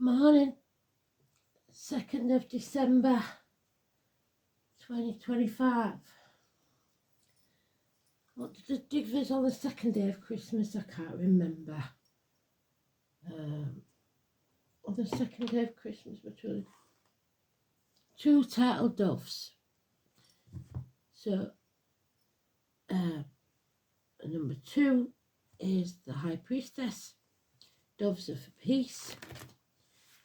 Morning, 2nd of December 2025. What did I do this on the second day of Christmas? I can't remember. On the second day of Christmas, which was two turtle doves. So, number 2 is the High Priestess. Doves are for peace.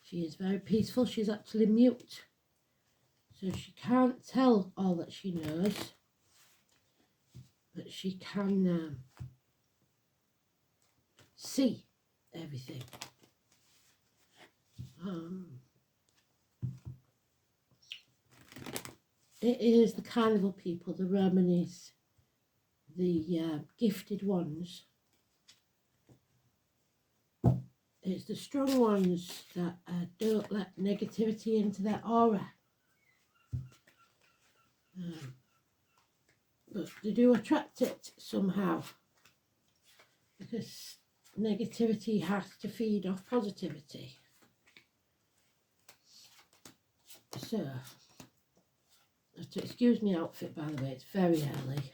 She is very peaceful. She's actually mute. So she can't tell all that she knows. But she can see everything. It is the carnival people, the Romanis, the gifted ones. It's the strong ones that don't let negativity into their aura. But they do attract it somehow, because negativity has to feed off positivity. So, have to excuse my outfit, by the way, it's very early.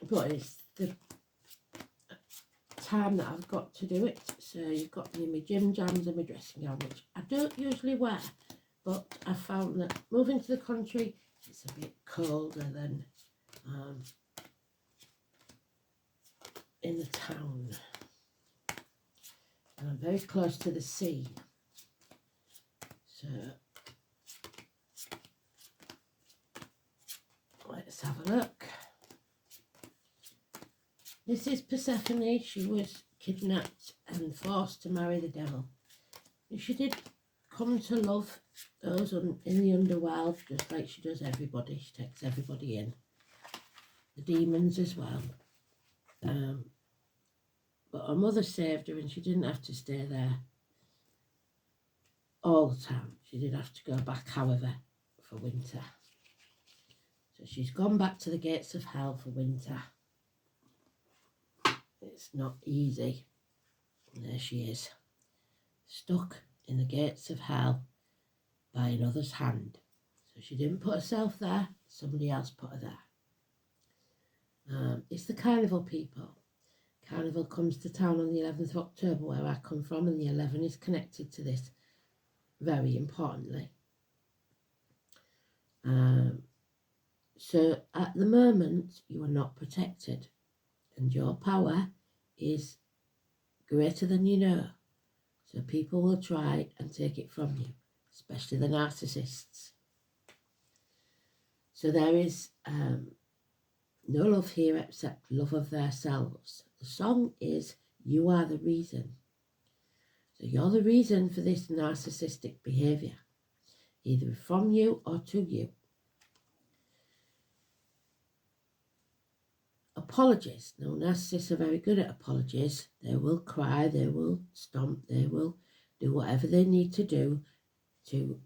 But it's the time that I've got to do it. So you've got me in my gym jams and my dressing gown, which I don't usually wear, but I found that moving to the country, it's a bit colder than in the town. And I'm very close to the sea. So let's have a look. This is Persephone. She was kidnapped and forced to marry the devil. And she did come to love those in the underworld, just like she does everybody. She takes everybody in. The demons as well. But her mother saved her and she didn't have to stay there all the time. She did have to go back, however, for winter. So she's gone back to the gates of hell for winter. It's not easy. And there she is, stuck in the gates of hell by another's hand. So she didn't put herself there, somebody else put her there. It's the carnival people. Carnival comes to town on the 11th of October, where I come from, and the 11 is connected to this very importantly. So at the moment, you are not protected, and your power is greater than you know. So people will try and take it from you, especially the narcissists. So there is no love here except love of themselves. The song is You Are the Reason. So you're the reason for this narcissistic behaviour, either from you or to you. Apologies. Now, narcissists are very good at apologies. They will cry, they will stomp, they will do whatever they need to do to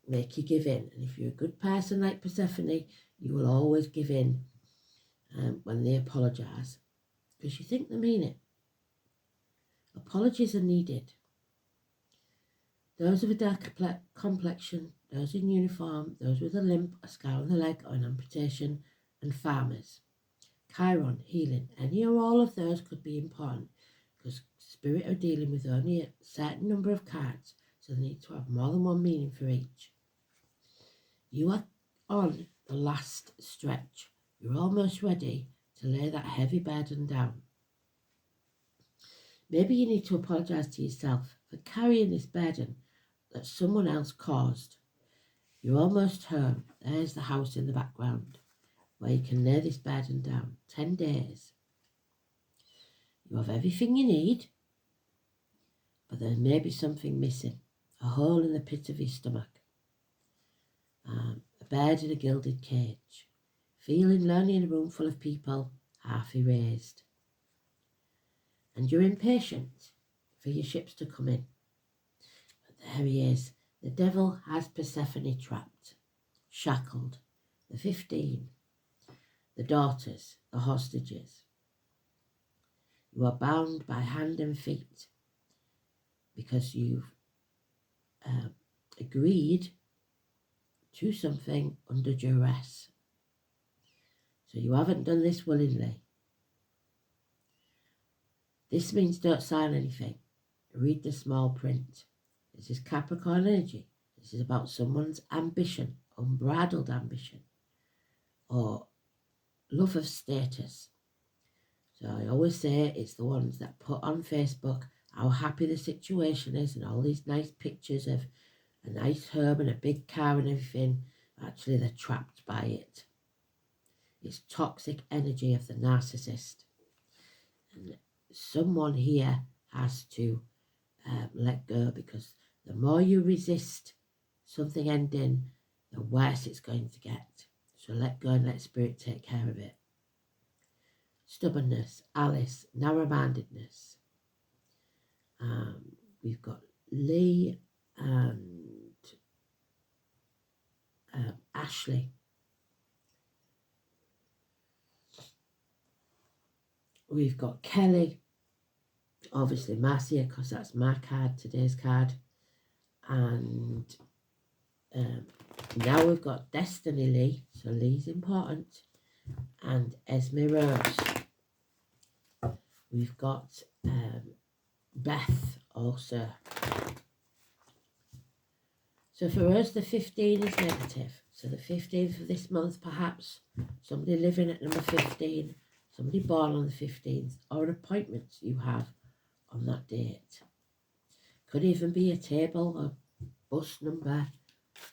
make you give in. And if you're a good person like Persephone, you will always give in when they apologise, because you think they mean it. Apologies are needed. Those of a dark complexion, those in uniform, those with a limp, a scar on the leg or an amputation, and farmers. Chiron, healing, any or all of those could be important, because spirit are dealing with only a certain number of cards, so they need to have more than one meaning for each. You are on the last stretch. You're almost ready to lay that heavy burden down. Maybe you need to apologise to yourself for carrying this burden that someone else caused. You're almost home. There's the house in the background where you can lay this burden down. 10 days. You have everything you need, but there may be something missing. A hole in the pit of your stomach. A bird in a gilded cage. Feeling lonely in a room full of people, half erased. And you're impatient for your ships to come in. But there he is. The devil has Persephone trapped, shackled. The 15. the daughters, the hostages. You are bound by hand and feet because you've agreed to something under duress. So you haven't done this willingly. This means don't sign anything. Read the small print. This is Capricorn energy. This is about someone's ambition, unbridled ambition, or love of status. So I always say it's the ones that put on Facebook how happy the situation is and all these nice pictures of a nice home and a big car and everything. Actually, they're trapped by it. It's toxic energy of the narcissist. And someone here has to let go, because the more you resist something ending, the worse it's going to get. So let go and let spirit take care of it. Stubbornness, Alice, narrow-mindedness. We've got Lee and Ashley. We've got Kelly, obviously Marcia, because that's my card, today's card. And now we've got Destiny Lee, so Lee's important, and Esme Rose. We've got Beth also. So for us, the 15 is negative. So the 15th of this month, perhaps somebody living at number 15, somebody born on the 15th, or appointments you have on that date. Could even be a table, a bus number.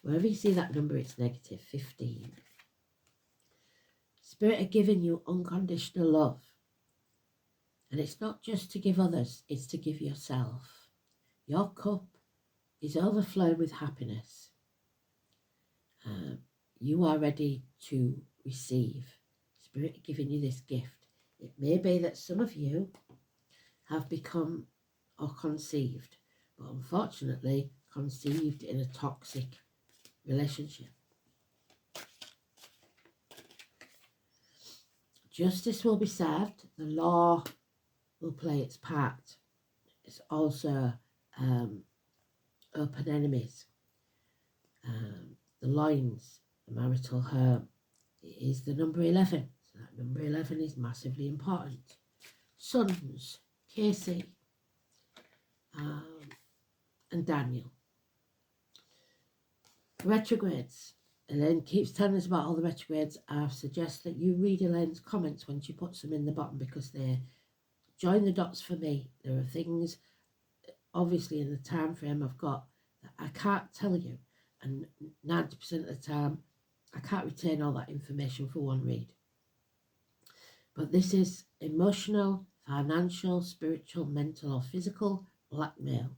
Wherever you see that number, it's negative 15. Spirit are giving you unconditional love. And it's not just to give others, it's to give yourself. Your cup is overflowing with happiness. You are ready to receive. Spirit are giving you this gift. It may be that some of you have become or conceived, but unfortunately conceived in a toxic relationship. Justice will be served. The law will play its part. It's also open enemies. The lines, the marital home, is the number 11. So that number 11 is massively important. Sons, Casey, and Daniel. Retrogrades. Elaine keeps telling us about all the retrogrades. I suggest that you read Elaine's comments when she puts them in the bottom, because they join the dots for me. There are things, obviously, in the time frame I've got that I can't tell you, and 90% of the time I can't retain all that information for one read. But this is emotional, financial, spiritual, mental or physical blackmail.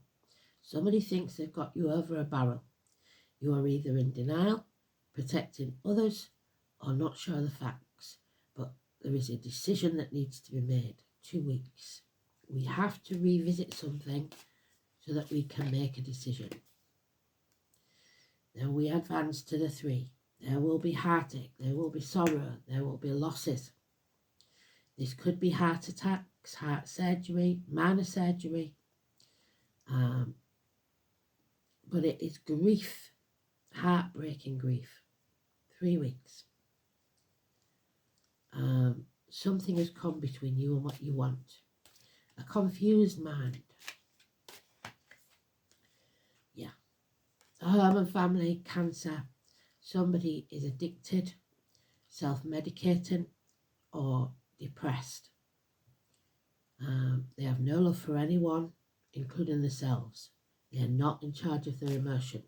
Somebody thinks they've got you over a barrel. You are either in denial, protecting others, or not sure of the facts. But there is a decision that needs to be made. 2 weeks. We have to revisit something so that we can make a decision. Then we advance to the 3. There will be heartache, there will be sorrow, there will be losses. This could be heart attacks, heart surgery, minor surgery. But it is grief, heartbreaking grief. 3 weeks. Something has come between you and what you want. A confused mind. Yeah. Home and family, cancer. Somebody is addicted, self-medicating, or depressed. They have no love for anyone, including themselves. They are not in charge of their emotions.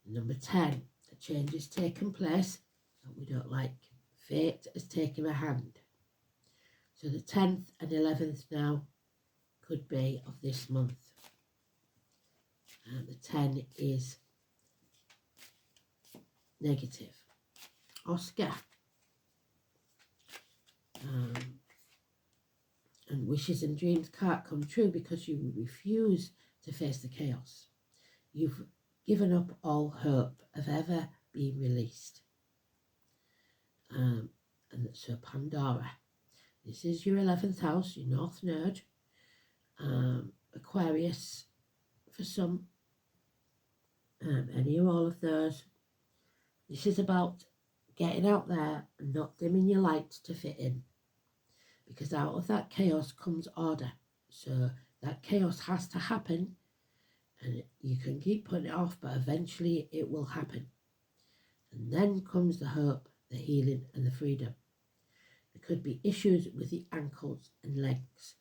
Number 10, a change has taken place that we don't like. Fate has taken a hand. So the 10th and 11th now could be of this month. The 10 is negative. Oscar. And wishes and dreams can't come true because you refuse to face the chaos. You've given up all hope of ever being released. And so Pandora. This is your 11th house, your North Node. Aquarius for some, any or all of those. This is about getting out there and not dimming your lights to fit in. Because out of that chaos comes order. So that chaos has to happen, and you can keep putting it off, but eventually it will happen. And then comes the hope, the healing, and the freedom. There could be issues with the ankles and legs,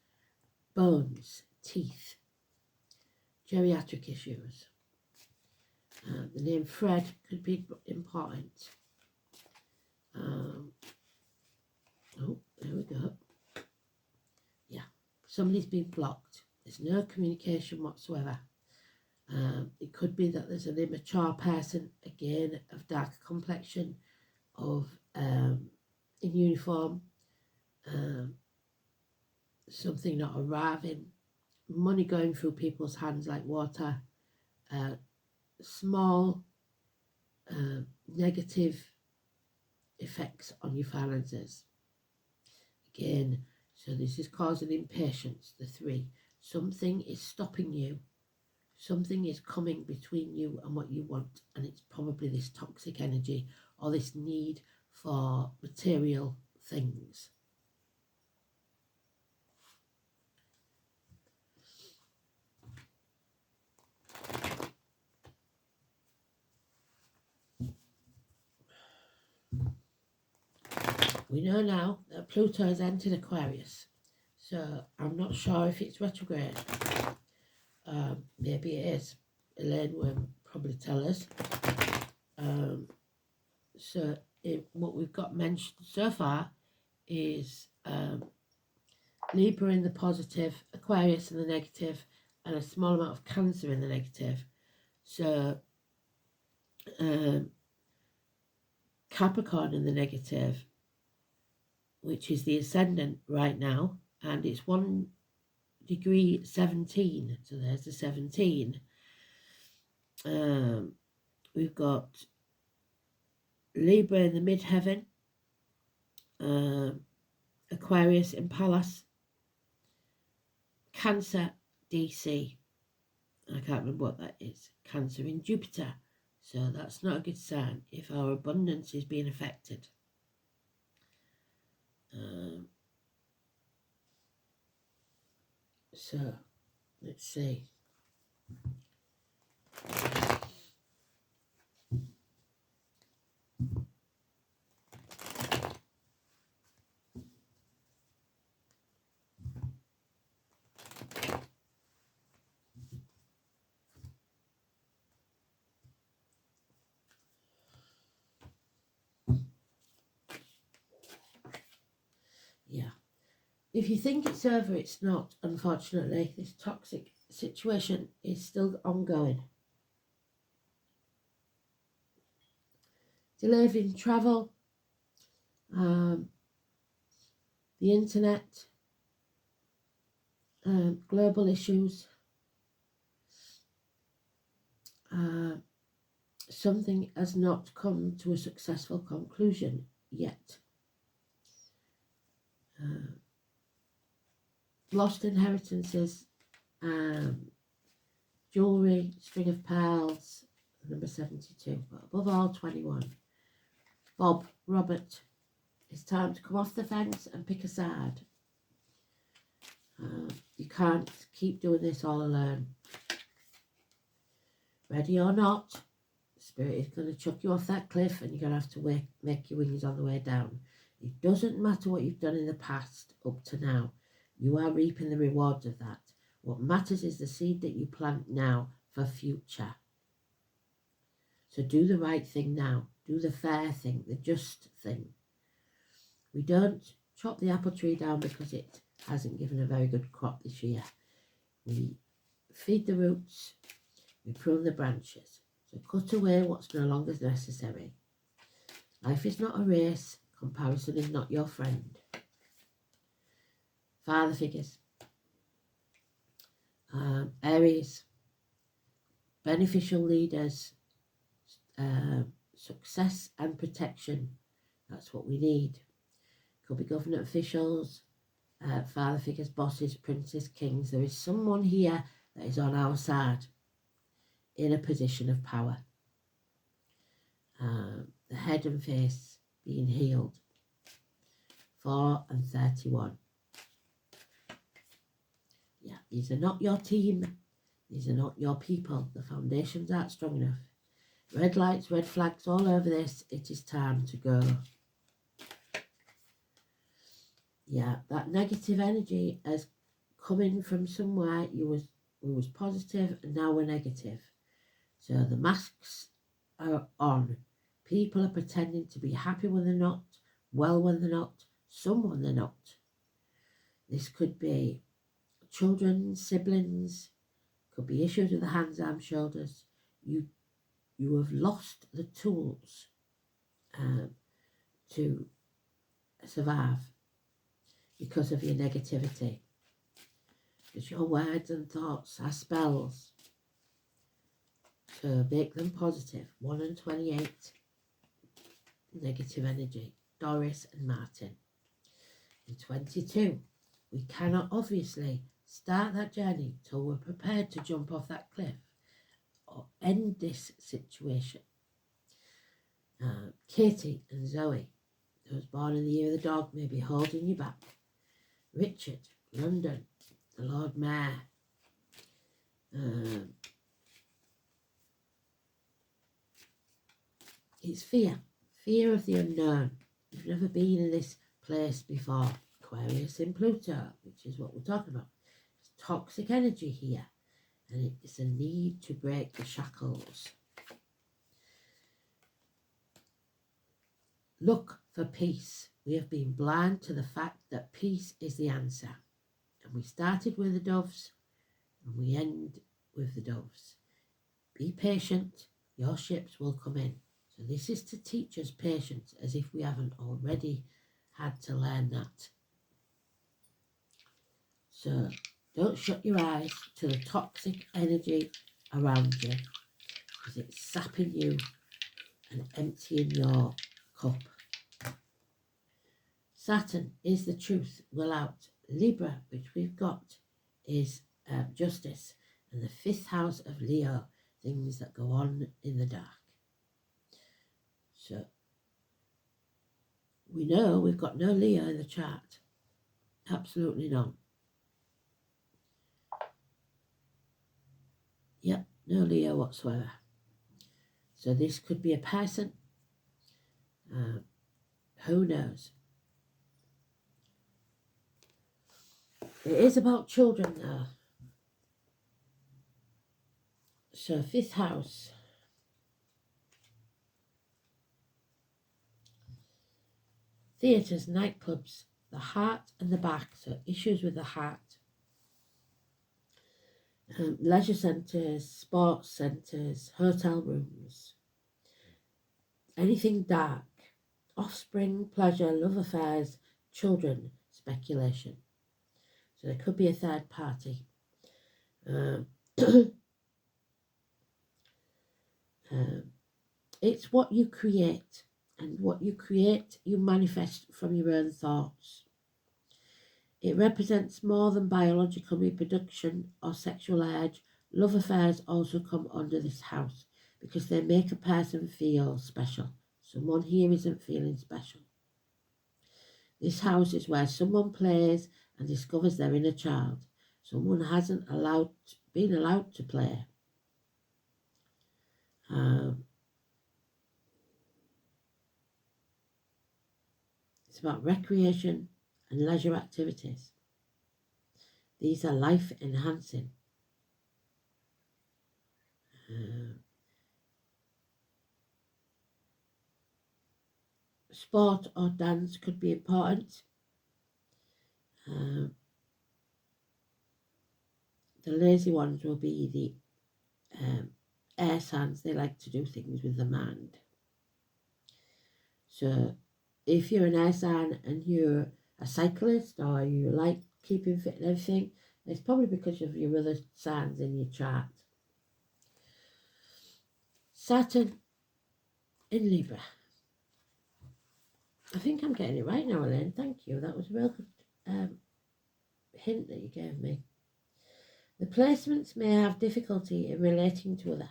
bones, teeth, geriatric issues. The name Fred could be important. Oh, there we go. Yeah, somebody's been blocked. There's no communication whatsoever. It could be that there's an immature person, again, of dark complexion, of in uniform, something not arriving, money going through people's hands like water, small negative effects on your finances. Again, so this is causing impatience, the 3. Something is stopping you. Something is coming between you and what you want, and it's probably this toxic energy or this need for material things. We know now that Pluto has entered Aquarius, so I'm not sure if it's retrograde. Maybe it is. Elaine will probably tell us. So what we've got mentioned so far is Libra in the positive, Aquarius in the negative, and a small amount of Cancer in the negative. So Capricorn in the negative, which is the ascendant right now, and it's 1 degree 17, so there's the 17. We've got Libra in the midheaven, Aquarius in Pallas, Cancer DC, I can't remember what that is, Cancer in Jupiter, so that's not a good sign if our abundance is being affected. So let's see. Yeah. If you think it's over, it's not, unfortunately. This toxic situation is still ongoing. Delays in travel, the internet, global issues, something has not come to a successful conclusion yet. Lost inheritances, jewellery, string of pearls, number 72, but above all 21. Bob, Robert, it's time to come off the fence and pick a side. You can't keep doing this all alone. Ready or not, Spirit is going to chuck you off that cliff and you're going to have to make your wings on the way down. It doesn't matter what you've done in the past up to now. You are reaping the rewards of that. What matters is the seed that you plant now for future. So do the right thing now. Do the fair thing, the just thing. We don't chop the apple tree down because it hasn't given a very good crop this year. We feed the roots, we prune the branches. So cut away what's no longer necessary. Life is not a race. Comparison is not your friend. Father figures. Aries. Beneficial leaders. Success and protection. That's what we need. Could be government officials, father figures, bosses, princes, kings. There is someone here that is on our side in a position of power. The head and face being healed. 4 and 31. Yeah, these are not your team. These are not your people. The foundations aren't strong enough. Red lights, red flags all over this. It is time to go. Yeah, that negative energy is coming from somewhere. We was positive and now we're negative. So the masks are on. People are pretending to be happy when they're not, well when they're not, some when they're not. This could be children, siblings, could be issues with the hands, arms, shoulders. You have lost the tools to survive because of your negativity. Because your words and thoughts are spells. So make them positive. 1 and 28. Negative energy. Doris and Martin. In 22. We cannot obviously start that journey till we're prepared to jump off that cliff or end this situation. Katie and Zoe, those born in the year of the dog, may be holding you back. Richard, London, the Lord Mayor. It's fear of the unknown. You've never been in this place before. Aquarius in Pluto, which is what we're talking about. It's toxic energy here, and it's a need to break the shackles. Look for peace. We have been blind to the fact that peace is the answer. And we started with the doves, and we end with the doves. Be patient, your ships will come in. So this is to teach us patience, as if we haven't already had to learn that. So don't shut your eyes to the toxic energy around you, because it's sapping you and emptying your cup. Saturn is the truth will out. Libra, which we've got, is justice. And the 5th house of Leo, things that go on in the dark. So we know we've got no Leo in the chart. Absolutely none. Yep, no Leo whatsoever. So this could be a person. Who knows? It is about children though. So 5th house. Theatres, nightclubs, the heart and the back. So issues with the heart. Leisure centres, sports centres, hotel rooms. Anything dark. Offspring, pleasure, love affairs, children, speculation. So there could be a third party. It's what you create, and what you create you manifest from your own thoughts. It represents more than biological reproduction or sexual urge. Love affairs also come under this house because they make a person feel special. Someone here isn't feeling special. This house is where someone plays and discovers their inner child. Someone hasn't been allowed to play. It's about recreation and leisure activities. These are life enhancing. Sport or dance could be important. The lazy ones will be the air signs. They like to do things with the mind. So if you're an air sign and you're a cyclist or you like keeping fit and everything, it's probably because of your other signs in your chart. Saturn in Libra. I think I'm getting it right now, Elaine. Thank you. That was a real good hint that you gave me. The placements may have difficulty in relating to others.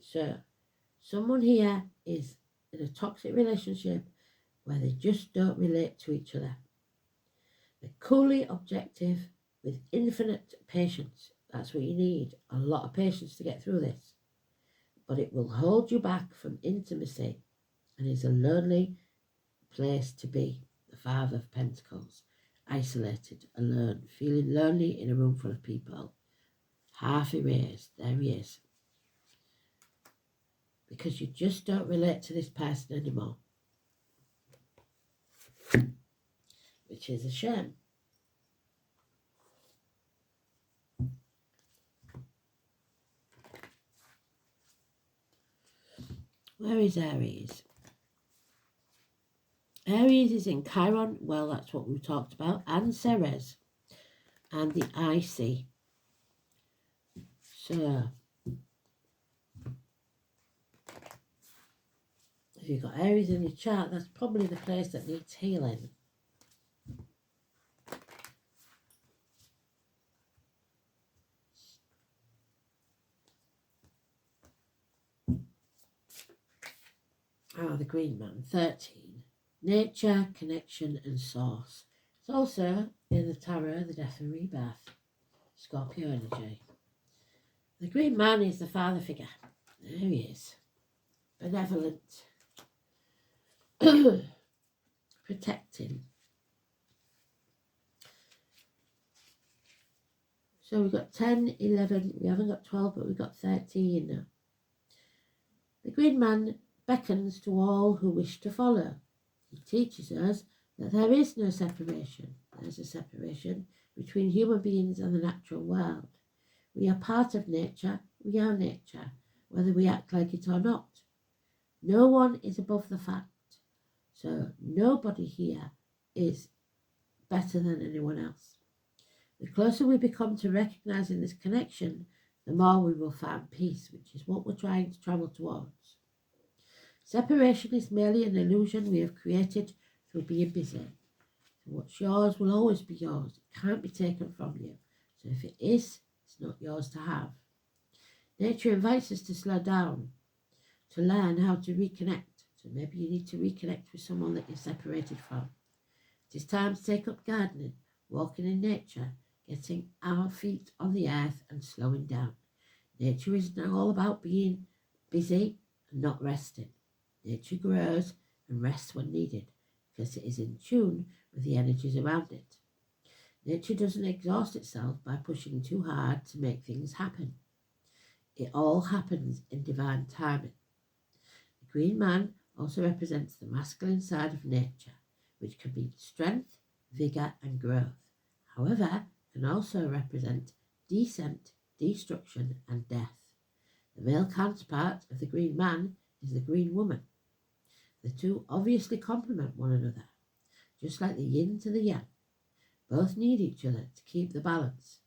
So, someone here is in a toxic relationship where they just don't relate to each other. They're coolly objective with infinite patience. That's what you need, a lot of patience to get through this. But it will hold you back from intimacy and is a lonely place to be. The Five of Pentacles, isolated, alone, feeling lonely in a room full of people, half erased. There he is. Because you just don't relate to this person anymore, which is a shame. Where is Aries? Aries is in Chiron. Well, that's what we talked about. And Ceres. And the IC. So, if you've got Aries in your chart, that's probably the place that needs healing. The Green Man, 13. Nature, connection and source. It's also in the Tarot, the Death and Rebirth. Scorpio energy. The Green Man is the father figure. There he is. Benevolent. Protecting. So we've got 10, 11, we haven't got 12, but we've got 13 now. The Green Man beckons to all who wish to follow. He teaches us that there is no separation. There's a separation between human beings and the natural world. We are part of nature. We are nature, whether we act like it or not. No one is above the fact. So nobody here is better than anyone else. The closer we become to recognizing this connection, the more we will find peace, which is what we're trying to travel towards. Separation is merely an illusion we have created through being busy. So what's yours will always be yours. It can't be taken from you. So if it is, it's not yours to have. Nature invites us to slow down, to learn how to reconnect. So maybe you need to reconnect with someone that you're separated from. It is time to take up gardening, walking in nature, getting our feet on the earth and slowing down. Nature is now all about being busy and not resting. Nature grows and rests when needed because it is in tune with the energies around it. Nature doesn't exhaust itself by pushing too hard to make things happen. It all happens in divine timing. The Green Man also represents the masculine side of nature, which can be strength, vigour and growth. However, can also represent descent, destruction and death. The male counterpart of the Green Man is the Green Woman. The two obviously complement one another, just like the yin to the yang. Both need each other to keep the balance.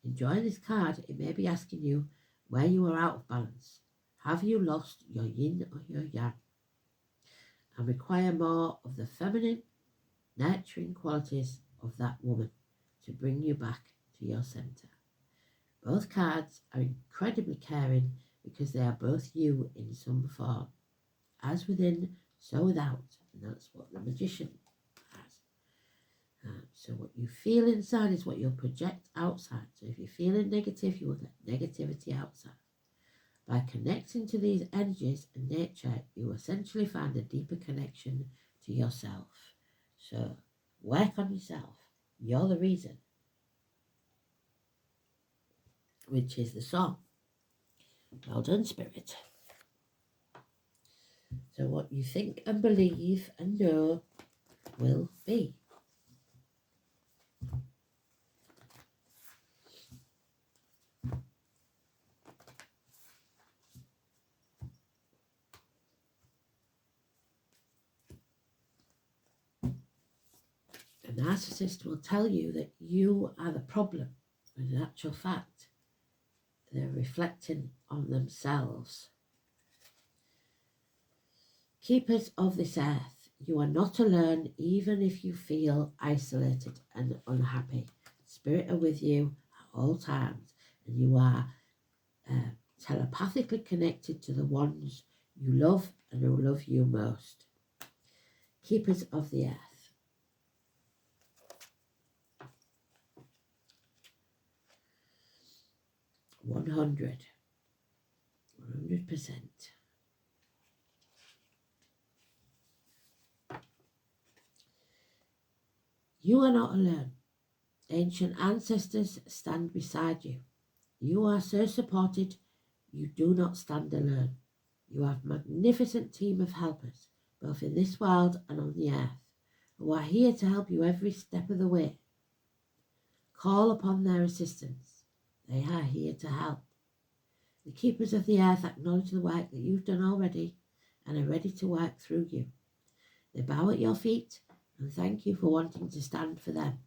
In drawing this card, it may be asking you where you are out of balance. Have you lost your yin or your yang? And require more of the feminine, nurturing qualities of that woman to bring you back to your centre. Both cards are incredibly caring because they are both you in some form. As within, so without. And that's what the Magician has. So what you feel inside is what you'll project outside. So if you're feeling negative, you will get negativity outside. By connecting to these energies and nature, you essentially find a deeper connection to yourself. So work on yourself. You're the reason. Which is the song. Well done, Spirit. So what you think and believe and know will be. A narcissist will tell you that you are the problem, when in actual fact, they're reflecting on themselves. Keepers of this earth, You are not alone, even if you feel isolated and unhappy. Spirit are with you at all times, and you are telepathically connected to the ones you love and who love you most. Keepers of the earth. $100. 100%. You are not alone. Ancient ancestors stand beside you. You are so supported, you do not stand alone. You have a magnificent team of helpers, both in this world and on the earth, who are here to help you every step of the way. Call upon their assistance. They are here to help. The keepers of the earth acknowledge the work that you've done already and are ready to work through you. They bow at your feet and thank you for wanting to stand for them,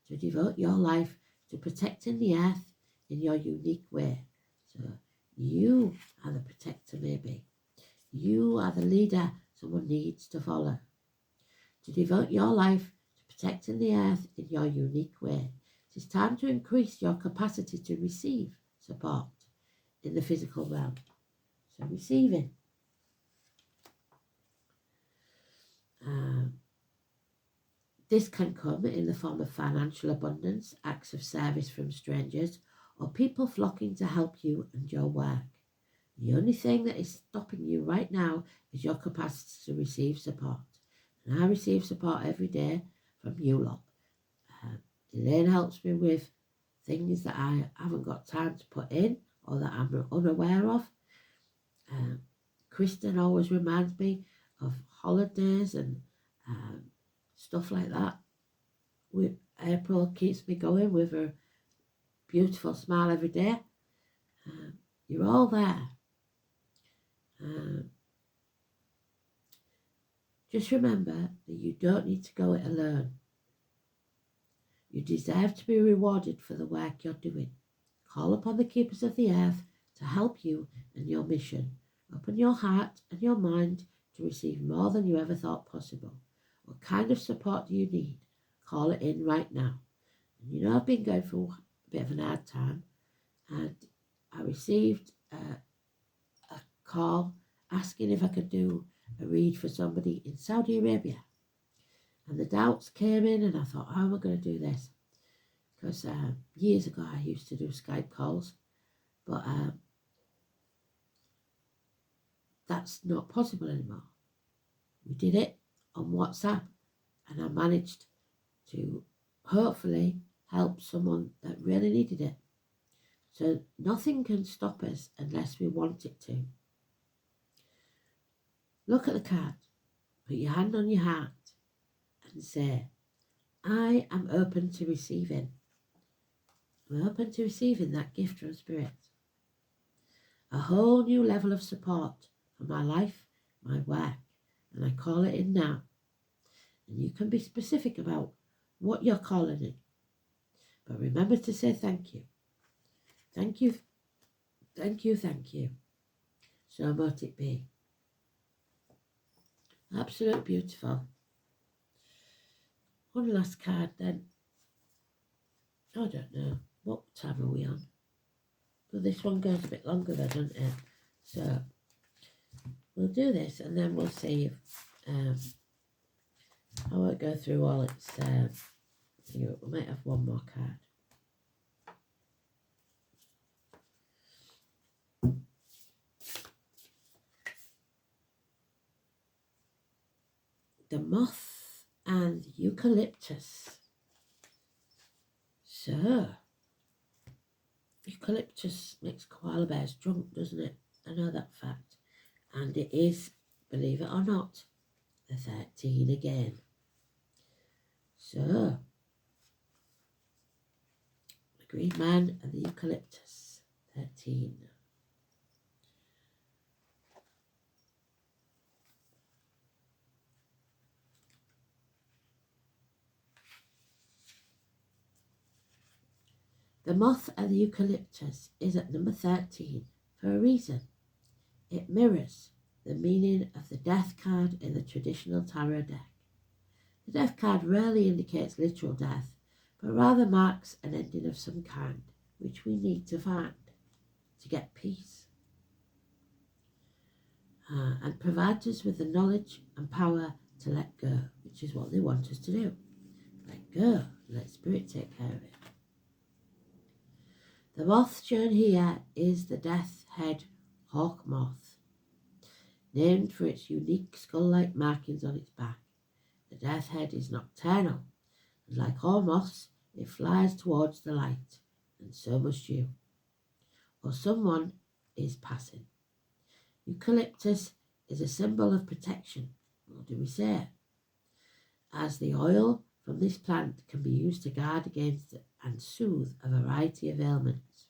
to devote your life to protecting the earth in your unique way. So you are the protector, maybe. You are the leader someone needs to follow. To devote your life to protecting the earth in your unique way. It is time to increase your capacity to receive support in the physical realm. So receiving. This can come in the form of financial abundance, acts of service from strangers, or people flocking to help you and your work. The only thing that is stopping you right now is your capacity to receive support. And I receive support every day from you lot. Elaine helps me with things that I haven't got time to put in or that I'm unaware of. Kristen always reminds me of holidays and stuff like that. April keeps me going with her beautiful smile every day. You're all there. Just remember that you don't need to go it alone. You deserve to be rewarded for the work you're doing. Call upon the keepers of the earth to help you in your mission. Open your heart and your mind to receive more than you ever thought possible. What kind of support do you need? Call it in right now. And you know, I've been going through a bit of an hard time, and I received a call asking if I could do a read for somebody in Saudi Arabia. And the doubts came in, and I thought, how am I going to do this? Because years ago I used to do Skype calls, but that's not possible anymore. We did it on WhatsApp, and I managed to hopefully help someone that really needed it. So nothing can stop us unless we want it to. Look at the card, put your hand on your heart and say, I am open to receiving. I'm open to receiving that gift from Spirit. A whole new level of support for my life, my work, and I call it in now. And you can be specific about what you're calling it. But remember to say thank you. Thank you. Thank you, thank you. So might it be. Absolute beautiful. One last card then. I don't know. What time are we on? Well, this one goes a bit longer though, doesn't it? So we'll do this and then we'll see if I won't go through all its we might have one more card. The moth and eucalyptus. So, eucalyptus makes koala bears drunk, doesn't it? I know that fact. And it is, believe it or not, the 13 again. So, the green man and the eucalyptus, 13. The moth and the eucalyptus is at number 13 for a reason. It mirrors the meaning of the death card in the traditional tarot deck. The death card rarely indicates literal death, but rather marks an ending of some kind, which we need to find to get peace, and provides us with the knowledge and power to let go, which is what they want us to do. Let go, let spirit take care of it. The moth shown here is the death head hawk moth, named for its unique skull-like markings on its back. The death head is nocturnal, and like all moths, it flies towards the light, and so must you, or someone is passing. Eucalyptus is a symbol of protection, or do we say, as the oil from this plant can be used to guard against and soothe a variety of ailments.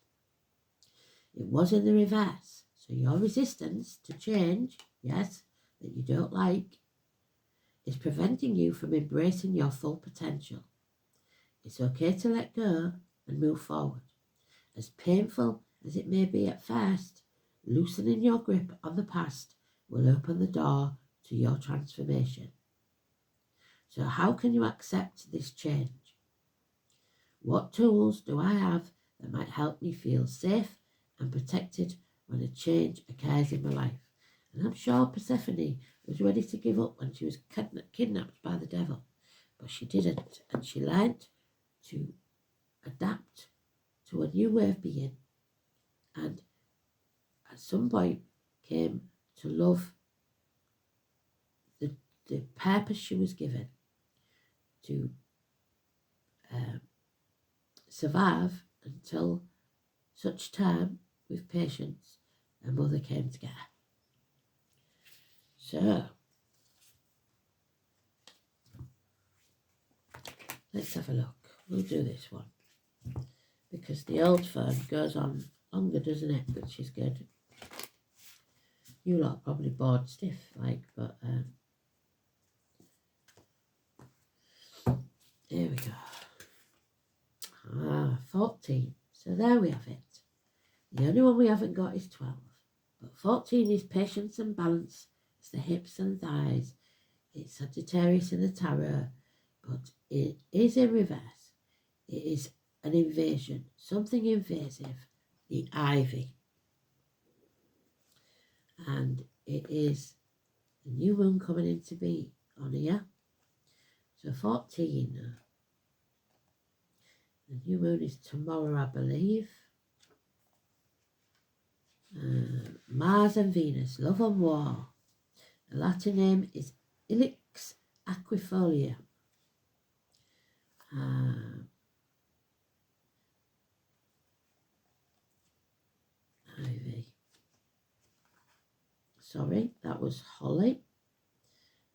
It was in the reverse, so your resistance to change, yes, that you don't like, is preventing you from embracing your full potential. It's okay to let go and move forward. As painful as it may be at first, loosening your grip on the past will open the door to your transformation. So how can you accept this change? What tools do I have that might help me feel safe and protected when a change occurs in my life? And I'm sure Persephone was ready to give up when she was kidnapped by the devil, but she didn't, and she learned to adapt to a new way of being, and at some point came to love the purpose she was given to survive until such time, with patience, her mother came to get her. So, let's have a look. We'll do this one, because the old phone goes on longer, doesn't it? Which is good. You lot are probably bored stiff, like, but here we go. 14. So there we have it. The only one we haven't got is 12. But 14 is patience and balance. It's the hips and thighs. It's Sagittarius in the tarot, but it is in reverse. It is an invasion, something invasive, the ivy. And it is the new moon coming into be on here. So 14. The new moon is tomorrow, I believe. Mars and Venus, love and war. The Latin name is Ilex aquifolia. Ivy. Sorry, that was holly.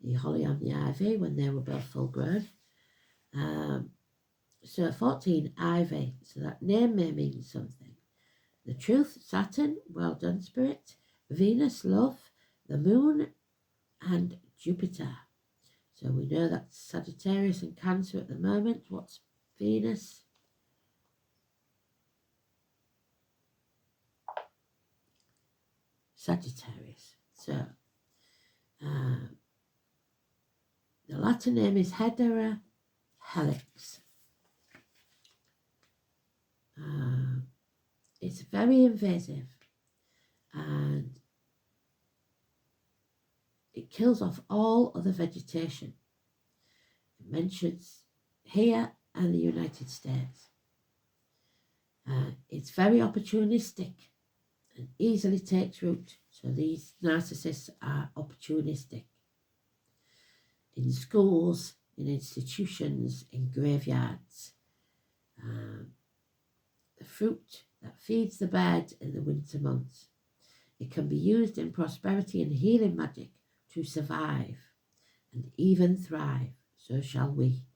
The holly and the ivy when they were both full grown. So 14, ivy. So that name may mean something. The truth, Saturn, well done, Spirit. Venus, love. The moon and Jupiter. So we know that's Sagittarius and Cancer at the moment. What's Venus? Sagittarius. So the Latin name is Hedera helix. It's very invasive and it kills off all other vegetation. It mentions here and the United States. It's very opportunistic and easily takes root. So these narcissists are opportunistic. In schools, in institutions, in graveyards. The fruit that feeds the bird in the winter months. It can be used in prosperity and healing magic to survive and even thrive. So shall we.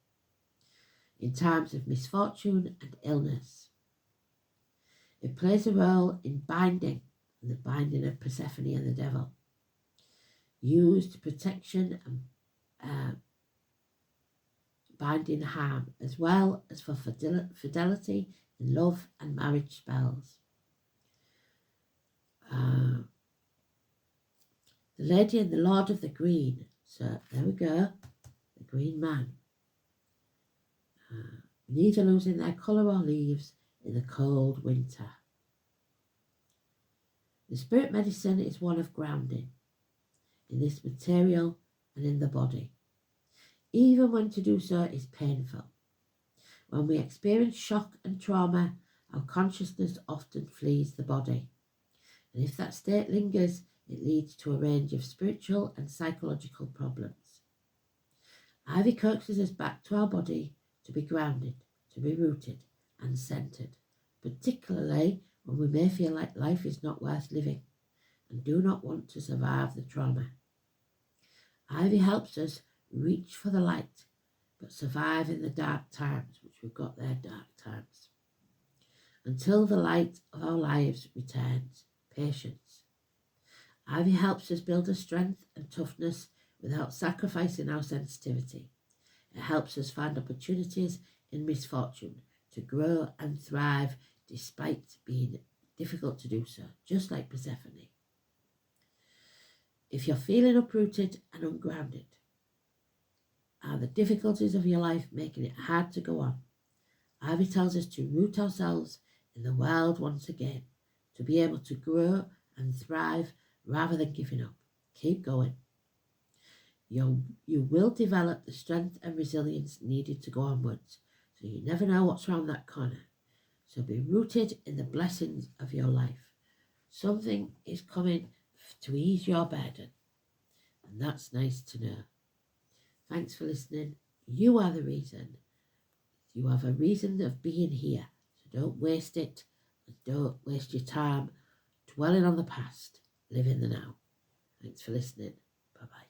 In times of misfortune and illness. It plays a role in binding, the binding of Persephone and the devil. Used protection and binding harm, as well as for fidelity in love and marriage spells. The Lady and the Lord of the Green. So there we go. The Green Man. Leaves are losing their colour or leaves in the cold winter. The spirit medicine is one of grounding in this material and in the body, even when to do so is painful. When we experience shock and trauma, our consciousness often flees the body. And if that state lingers, it leads to a range of spiritual and psychological problems. Ivy coaxes us back to our body to be grounded, to be rooted and centered, particularly when we may feel like life is not worth living and do not want to survive the trauma. Ivy helps us reach for the light, but survive in the dark times, which we've got there, dark times, until the light of our lives returns. Patience. Ivy helps us build a strength and toughness without sacrificing our sensitivity. It helps us find opportunities in misfortune to grow and thrive despite being difficult to do so, just like Persephone. If you're feeling uprooted and ungrounded, are the difficulties of your life making it hard to go on? Ivy tells us to root ourselves in the world once again, to be able to grow and thrive rather than giving up. Keep going. You will develop the strength and resilience needed to go onwards, so you never know what's around that corner. So be rooted in the blessings of your life. Something is coming to ease your burden, and that's nice to know. Thanks for listening. You are the reason. You have a reason of being here, so don't waste it, and don't waste your time dwelling on the past. Live in the now. Thanks for listening. Bye-bye.